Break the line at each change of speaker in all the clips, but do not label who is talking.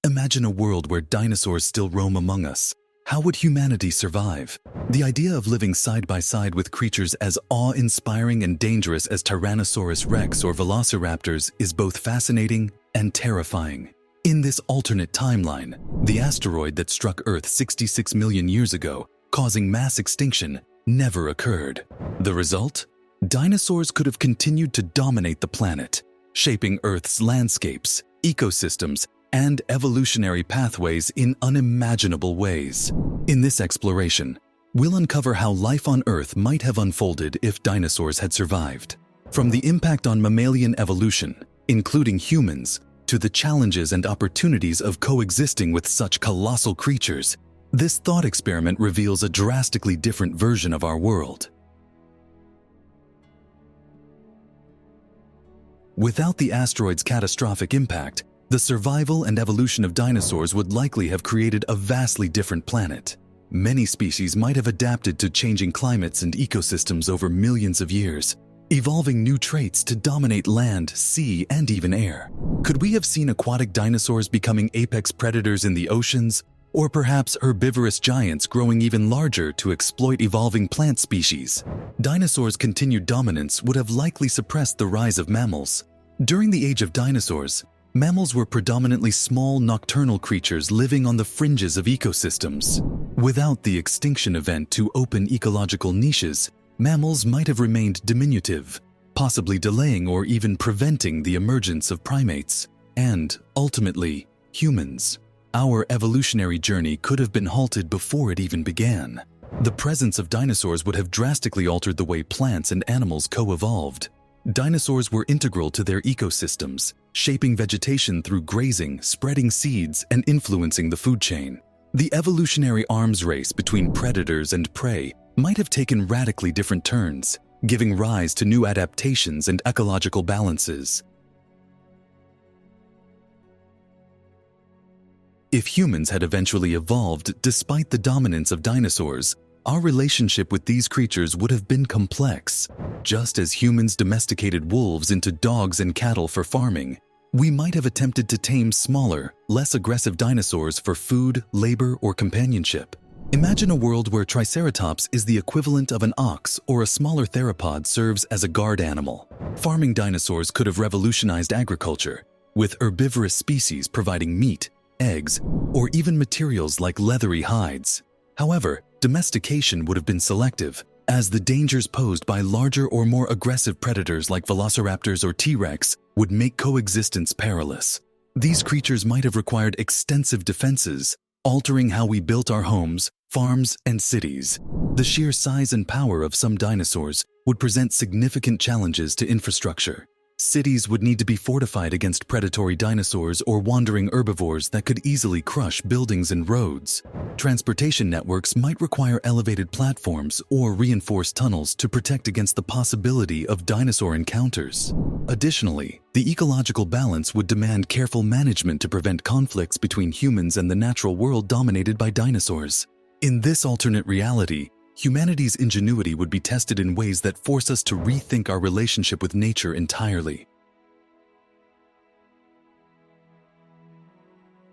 Imagine a world where dinosaurs still roam among us. How would humanity survive? The idea of living side by side with creatures as awe-inspiring and dangerous as Tyrannosaurus rex or velociraptors is both fascinating and terrifying. In this alternate timeline, the asteroid that struck Earth 66 million years ago, causing mass extinction, never occurred. The result? Dinosaurs could have continued to dominate the planet, shaping Earth's landscapes, ecosystems, and evolutionary pathways in unimaginable ways. In this exploration, we'll uncover how life on Earth might have unfolded if dinosaurs had survived. From the impact on mammalian evolution, including humans, to the challenges and opportunities of coexisting with such colossal creatures, this thought experiment reveals a drastically different version of our world. Without the asteroid's catastrophic impact, the survival and evolution of dinosaurs would likely have created a vastly different planet. Many species might have adapted to changing climates and ecosystems over millions of years, evolving new traits to dominate land, sea, and even air. Could we have seen aquatic dinosaurs becoming apex predators in the oceans, or perhaps herbivorous giants growing even larger to exploit evolving plant species? Dinosaurs' continued dominance would have likely suppressed the rise of mammals. During the age of dinosaurs, mammals were predominantly small nocturnal creatures living on the fringes of ecosystems. Without the extinction event to open ecological niches, mammals might have remained diminutive, possibly delaying or even preventing the emergence of primates, and, ultimately, humans. Our evolutionary journey could have been halted before it even began. The presence of dinosaurs would have drastically altered the way plants and animals co-evolved. Dinosaurs were integral to their ecosystems, shaping vegetation through grazing, spreading seeds, and influencing the food chain. The evolutionary arms race between predators and prey might have taken radically different turns, giving rise to new adaptations and ecological balances. If humans had eventually evolved despite the dominance of dinosaurs, our relationship with these creatures would have been complex. Just as humans domesticated wolves into dogs and cattle for farming, we might have attempted to tame smaller, less aggressive dinosaurs for food, labor, or companionship. Imagine a world where Triceratops is the equivalent of an ox or a smaller theropod serves as a guard animal. Farming dinosaurs could have revolutionized agriculture, with herbivorous species providing meat, eggs, or even materials like leathery hides. However, domestication would have been selective, as the dangers posed by larger or more aggressive predators like velociraptors or T-Rex would make coexistence perilous. These creatures might have required extensive defenses, altering how we built our homes, farms, and cities. The sheer size and power of some dinosaurs would present significant challenges to infrastructure. Cities would need to be fortified against predatory dinosaurs or wandering herbivores that could easily crush buildings and roads. Transportation networks might require elevated platforms or reinforced tunnels to protect against the possibility of dinosaur encounters. Additionally, the ecological balance would demand careful management to prevent conflicts between humans and the natural world dominated by dinosaurs. In this alternate reality, humanity's ingenuity would be tested in ways that force us to rethink our relationship with nature entirely.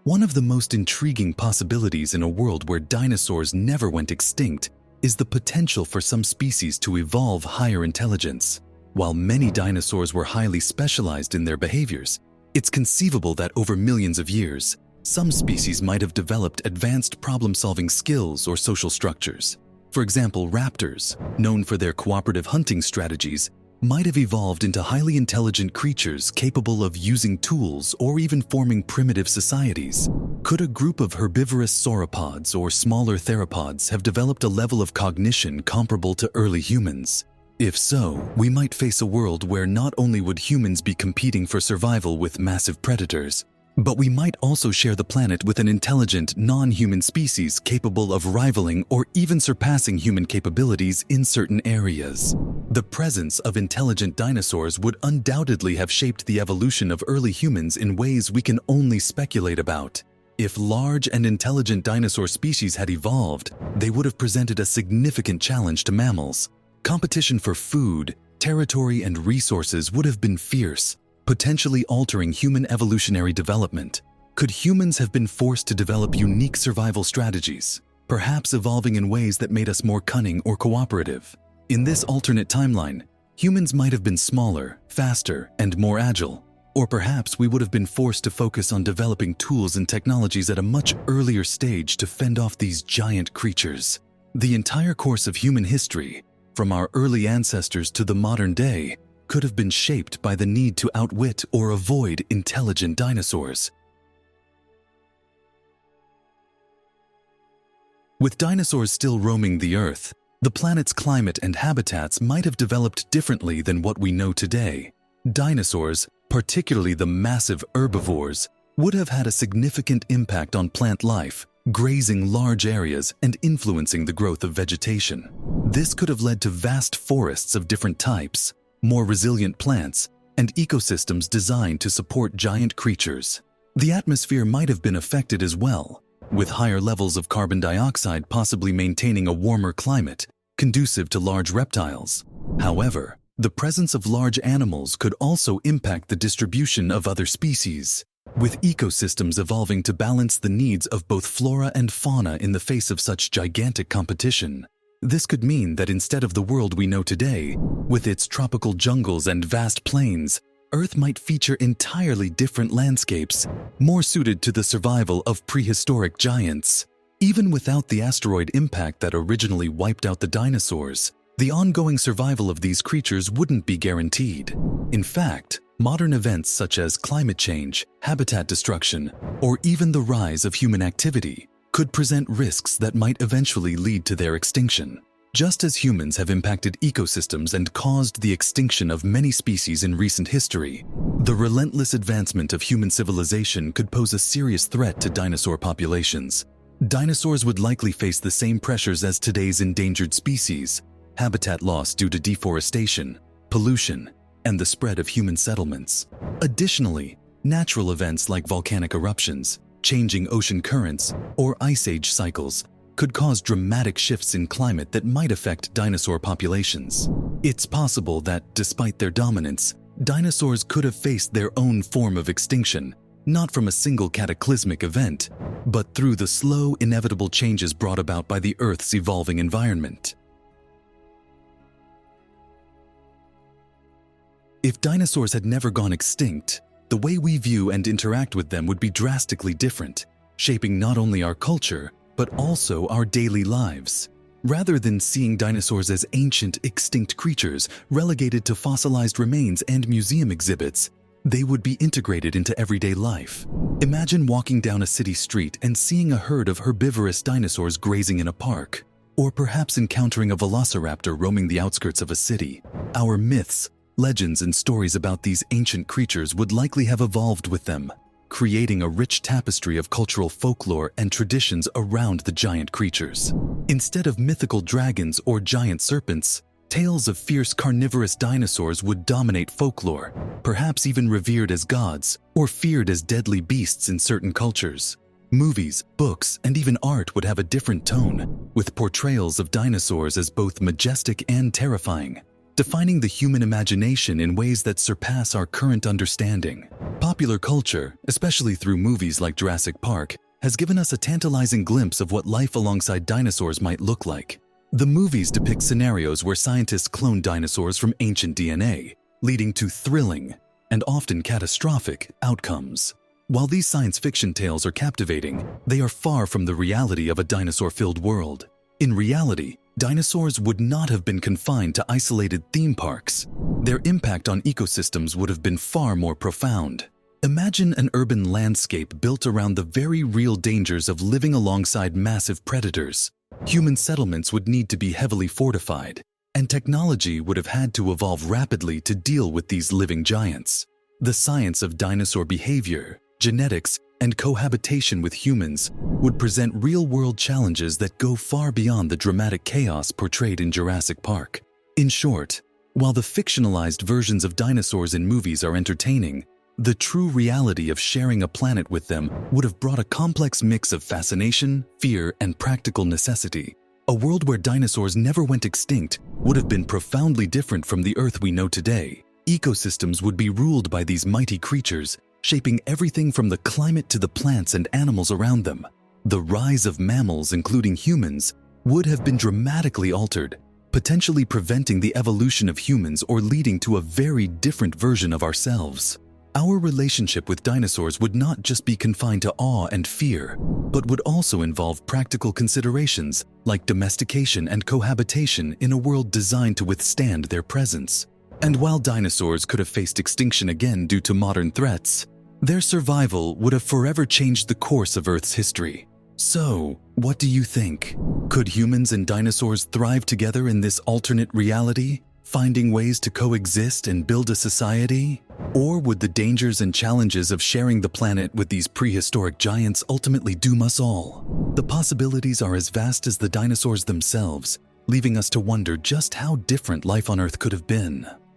One of the most intriguing possibilities in a world where dinosaurs never went extinct is the potential for some species to evolve higher intelligence. While many dinosaurs were highly specialized in their behaviors, it's conceivable that over millions of years, some species might have developed advanced problem-solving skills or social structures. For example, raptors, known for their cooperative hunting strategies, might have evolved into highly intelligent creatures capable of using tools or even forming primitive societies. Could a group of herbivorous sauropods or smaller theropods have developed a level of cognition comparable to early humans? If so, we might face a world where not only would humans be competing for survival with massive predators, but we might also share the planet with an intelligent, non-human species capable of rivaling or even surpassing human capabilities in certain areas. The presence of intelligent dinosaurs would undoubtedly have shaped the evolution of early humans in ways we can only speculate about. If large and intelligent dinosaur species had evolved, they would have presented a significant challenge to mammals. Competition for food, territory, and resources would have been fierce, potentially altering human evolutionary development. Could humans have been forced to develop unique survival strategies, perhaps evolving in ways that made us more cunning or cooperative? In this alternate timeline, humans might have been smaller, faster, and more agile. Or perhaps we would have been forced to focus on developing tools and technologies at a much earlier stage to fend off these giant creatures. The entire course of human history, from our early ancestors to the modern day, could have been shaped by the need to outwit or avoid intelligent dinosaurs. With dinosaurs still roaming the Earth, the planet's climate and habitats might have developed differently than what we know today. Dinosaurs, particularly the massive herbivores, would have had a significant impact on plant life, grazing large areas and influencing the growth of vegetation. This could have led to vast forests of different types, more resilient plants, and ecosystems designed to support giant creatures. The atmosphere might have been affected as well, with higher levels of carbon dioxide possibly maintaining a warmer climate, conducive to large reptiles. However, the presence of large animals could also impact the distribution of other species, with ecosystems evolving to balance the needs of both flora and fauna in the face of such gigantic competition. This could mean that instead of the world we know today, with its tropical jungles and vast plains, Earth might feature entirely different landscapes, more suited to the survival of prehistoric giants. Even without the asteroid impact that originally wiped out the dinosaurs, the ongoing survival of these creatures wouldn't be guaranteed. In fact, modern events such as climate change, habitat destruction, or even the rise of human activity could present risks that might eventually lead to their extinction. Just as humans have impacted ecosystems and caused the extinction of many species in recent history, the relentless advancement of human civilization could pose a serious threat to dinosaur populations. Dinosaurs would likely face the same pressures as today's endangered species: habitat loss due to deforestation, pollution, and the spread of human settlements. Additionally, natural events like volcanic eruptions, changing ocean currents, or ice age cycles could cause dramatic shifts in climate that might affect dinosaur populations. It's possible that, despite their dominance, dinosaurs could have faced their own form of extinction, not from a single cataclysmic event, but through the slow, inevitable changes brought about by the Earth's evolving environment. If dinosaurs had never gone extinct, the way we view and interact with them would be drastically different, shaping not only our culture, but also our daily lives. Rather than seeing dinosaurs as ancient, extinct creatures relegated to fossilized remains and museum exhibits, they would be integrated into everyday life. Imagine walking down a city street and seeing a herd of herbivorous dinosaurs grazing in a park, or perhaps encountering a velociraptor roaming the outskirts of a city. Our myths, legends, and stories about these ancient creatures would likely have evolved with them, creating a rich tapestry of cultural folklore and traditions around the giant creatures. Instead of mythical dragons or giant serpents, tales of fierce carnivorous dinosaurs would dominate folklore, perhaps even revered as gods or feared as deadly beasts in certain cultures. Movies, books, and even art would have a different tone, with portrayals of dinosaurs as both majestic and terrifying, defining the human imagination in ways that surpass our current understanding. Popular culture, especially through movies like Jurassic Park, has given us a tantalizing glimpse of what life alongside dinosaurs might look like. The movies depict scenarios where scientists clone dinosaurs from ancient DNA, leading to thrilling and often catastrophic outcomes. While these science fiction tales are captivating, they are far from the reality of a dinosaur-filled world. In reality, dinosaurs would not have been confined to isolated theme parks. Their impact on ecosystems would have been far more profound. Imagine an urban landscape built around the very real dangers of living alongside massive predators. Human settlements would need to be heavily fortified, and technology would have had to evolve rapidly to deal with these living giants. The science of dinosaur behavior, genetics, and cohabitation with humans would present real-world challenges that go far beyond the dramatic chaos portrayed in Jurassic Park. In short, while the fictionalized versions of dinosaurs in movies are entertaining, the true reality of sharing a planet with them would have brought a complex mix of fascination, fear, and practical necessity. A world where dinosaurs never went extinct would have been profoundly different from the Earth we know today. Ecosystems would be ruled by these mighty creatures, shaping everything from the climate to the plants and animals around them. The rise of mammals, including humans, would have been dramatically altered, potentially preventing the evolution of humans or leading to a very different version of ourselves. Our relationship with dinosaurs would not just be confined to awe and fear, but would also involve practical considerations like domestication and cohabitation in a world designed to withstand their presence. And while dinosaurs could have faced extinction again due to modern threats, their survival would have forever changed the course of Earth's history. So, what do you think? Could humans and dinosaurs thrive together in this alternate reality, finding ways to coexist and build a society? Or would the dangers and challenges of sharing the planet with these prehistoric giants ultimately doom us all? The possibilities are as vast as the dinosaurs themselves, leaving us to wonder just how different life on Earth could have been.